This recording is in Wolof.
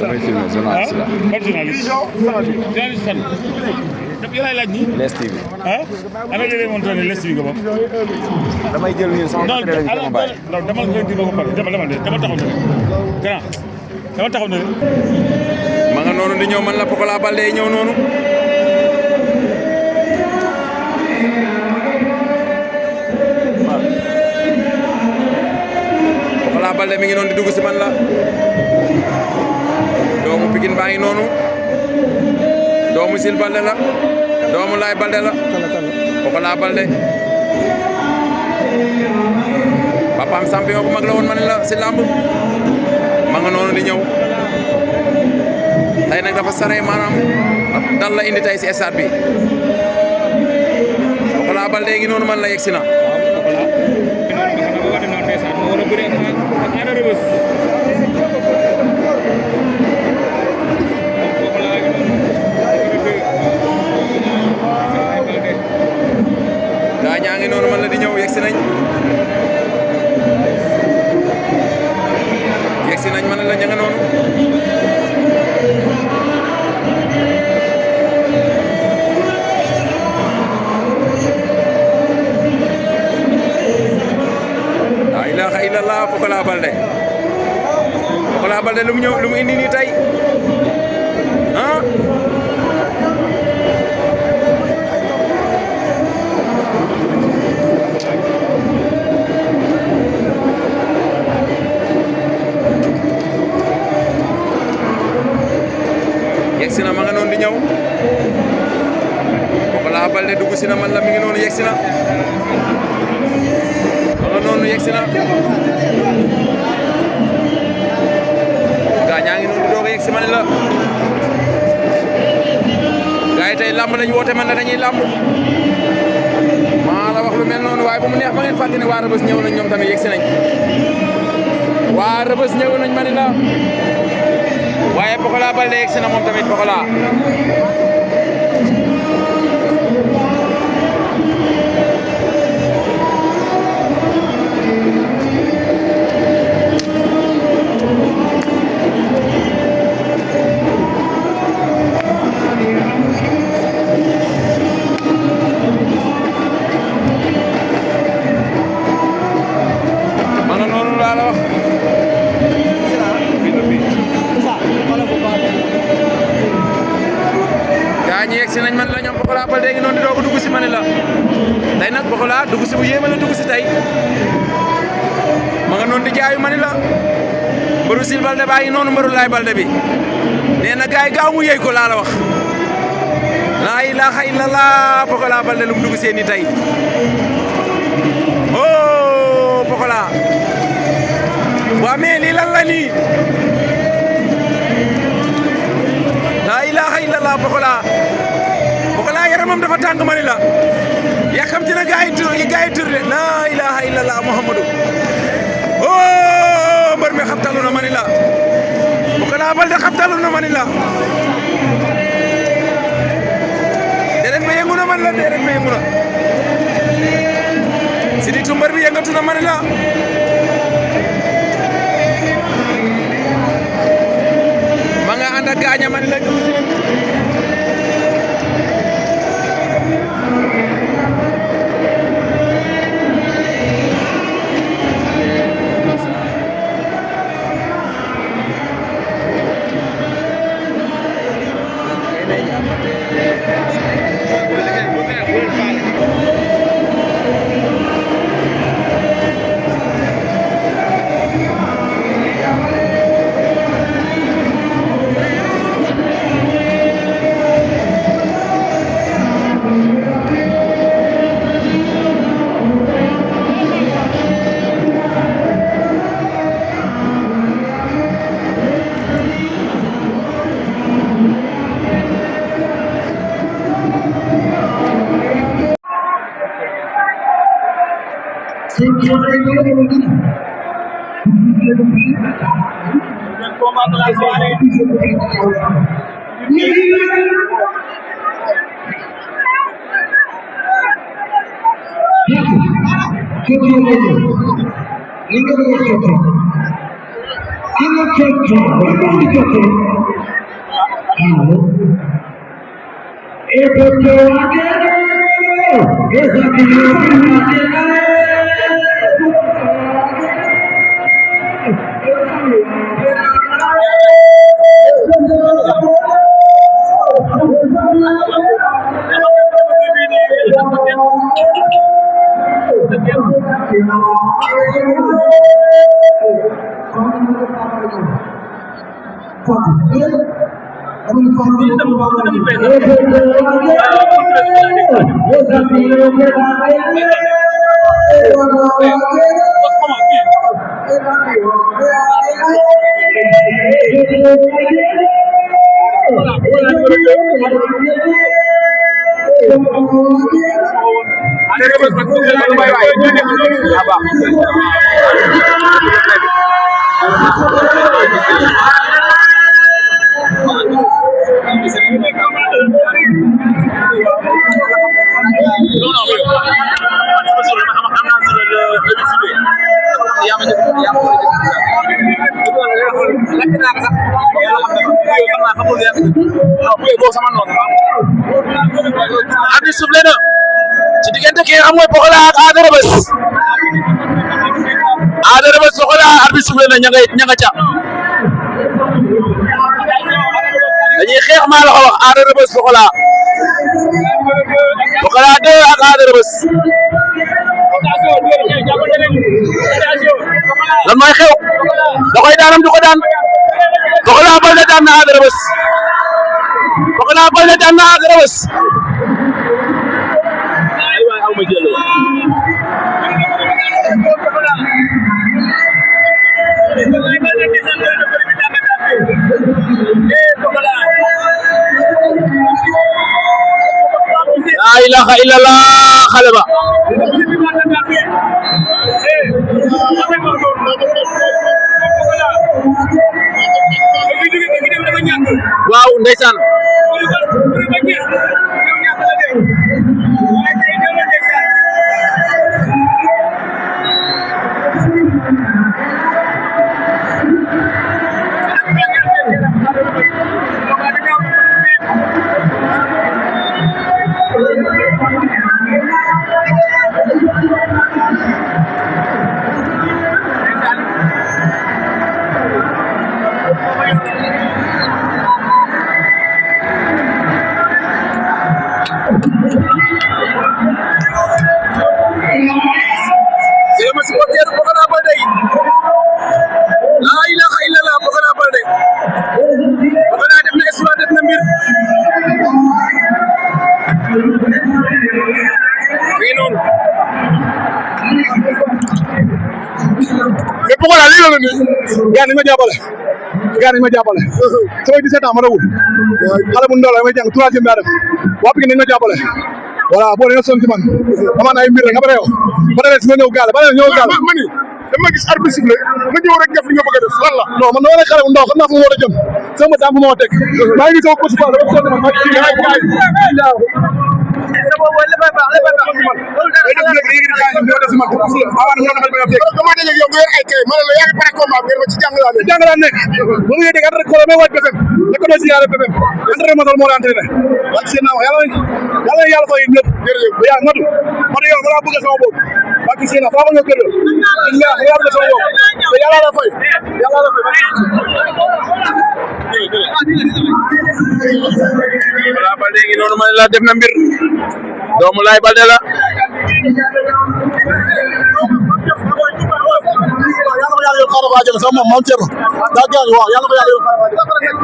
damay filmé journaliste la. ban journaliste. journaliste fan. yow laay laaj nii. Lees TV. ana léeg-léeg moom tamit Lees TV nga bokk. damay jël ñun sama matériel yi ma bàyyi. non dama la koy ba pare dama taxaw na grand dama taxaw na ma nga noonu di ñëw man la Pokola Baldé ñëw noonu. Pokola Baldé mi ngi noonu di dugg si man la. doomu Pikine baa ngi noonu. doomu Sil Baldé la. doomu Laay Baldé la. Pokola Baldé. papaam champion bu mag la woon ma ne la si làmb. ma nga noonu di ñëw. tey nag dafa sare maanaam dal la indi tey si stade bi. Pokola Baldé ngi noonu man la yegsi na. gaa ñaa ngi noonu man la di ñëw yegsi nañ. yegsi nañ man la ña nga noonu. laa ilaaha illallah Pokola Baldé. Pokola Baldé lu mu indi nii tey ah. yegsi na ma nga noonu di ñëw. Pokola Baldé dugg si na man la mi ngi noonu yegsi na. ma nga noonu yegsi na. gaa ñaa ngi noonu doog a yegsi ma ne la. gaa yi tey làmb lañu woote man la dañuy làmb. maa la wax lu mel noonu waaye ba mu neex ba ngeen fàtte ne waa Rëbës ñëw nañ ñoom tamit yegsi nañ. waa Rëbës ñëw nañ ma ne la. waaye Pokola Baldé yegsi na moom tamit Pokola. ma nga noonu laa la wax. gaa ñi yegsi nañ man la ñoom Pokola Baldé ngi noonu di doog a dugg si ma ne la. tey nag Pokola dugg si bu yéeme la dugg si tey. ma nga noonu di jaayu ma ne la. mbëru Sil Baldé baa ngi noonu mbëru Laay Baldé bi. nee na gaa yi gaaw mu yëy ko laa la wax. laa ilaaha illallah Pokola Baldé lu mu dugg see nii tey. oh Pokola. waa mais lii lan la nii. laa ilaaha illallah Pokola. Pokola yaramam dafa tàng ma ni la. yàkkamti na gaa yi tur de laa ilaaha illallah Muhammadu. oh mbër mi xabtalu na ma ni la. Pokola Baldé xabtalu na ma ni la. deret ma yëngu na man la deret ma yëngu na. siditu mbër bi yëngatu na ma ni la. ma nga ànd ak gaaña ma ni la. combat de la soirée. Abi soufflé na ci diggante ki nga xam mooy Pokola ak Ada Rebeuss Pokola abi soufflé na ña nga ca dañuy xeex maa la ko wax Ada Rebeuss Pokola 2 ak Ada Rebeuss lan mooy xew da koy daanam du ko daan Pokola Baldé daan na Ada Rebeuss Pokola Baldé daan na Ada Rebeuss la ilaha illallah xale ba waaw ndeysaan Pokola lii la la nii gars yi ma jàppale samay 17 ans ma rawul xale bu ndaw la may jàng 3e daa def waa Pikine nañ ma jàppale voilà boo dee nga sonn ci man amaan ay mbir rek après yow ba demee si nga ñëw gaale ma ni dama gis arbitre sifflé nga ñëw rek def li nga bëgg a def lan la non man dama nekk xale bu ndaw xam naa fu ma war a jëm sama temps fu ma war a teg maa ngi sama coach Fall dama sonn man maa ngi jàngalaan nekk bu ñu dégg rek ko may waaj BFM la ko do ci yàlla BFM entraînement moo la entraîné wax seen naa yàlla fay ñëpp jërëjëf ya matu yow wala bëgg sama bopp wax seen fa nga gëdë illa yàlla sama bopp te yàlla la fay wala ba léegi noonu man la def na mbir doomu Laye Baldé la yàlla yo xara ba jël sama maam Thierno daa gaañ waaw yàlla ko yàlla yo xara ba jël